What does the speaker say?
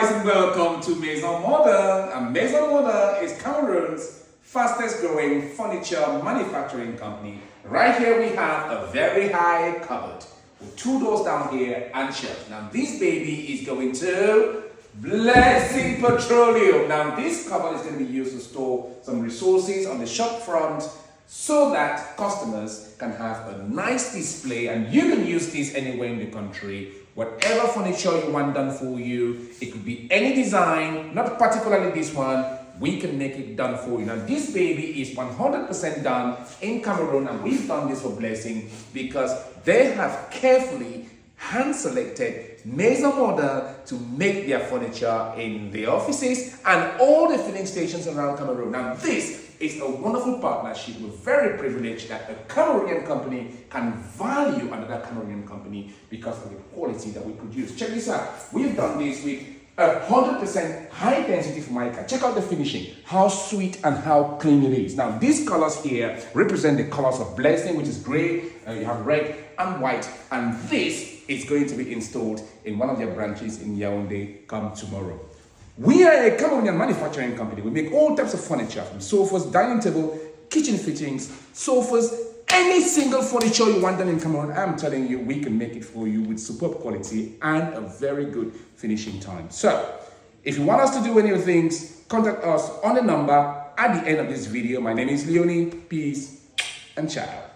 guys and welcome to Maison Model. And Maison Model is Cameroon's fastest growing furniture manufacturing company. Right here we have a very high cupboard with 2 doors down here and shelves. Now this baby is going to Blessing Petroleum. Now this cupboard is going to be used to store some resources on the shop front so that customers can have a nice display, and you can use this anywhere in the country. Whatever furniture you want done for you, it could be any design, not particularly this one, we can make it done for you. Now this baby is 100% done in Cameroon, and we've done this for Blessing because they have carefully hand-selected Maison Model to make their furniture in the offices and all the filling stations around Cameroon. Now this is a wonderful partnership. We're very privileged that a Cameroonian company can value another Cameroonian company because of the quality that we produce. Check this out. We've done this with 100% high density Formica. Check out the finishing, how sweet and how clean it is. Now these colors here represent the colors of Blessing, which is gray, you have red and white, and this is going to be installed in one of their branches in Yaoundé come tomorrow. We are a Cameroonian manufacturing company. We make all types of furniture, from sofas, dining table, kitchen fittings, sofas, any single furniture you want done in Cameroon. I'm telling you, we can make it for you with superb quality and a very good finishing time. So, if you want us to do any of the things, contact us on the number at the end of this video. My name is Leonie. Peace and ciao.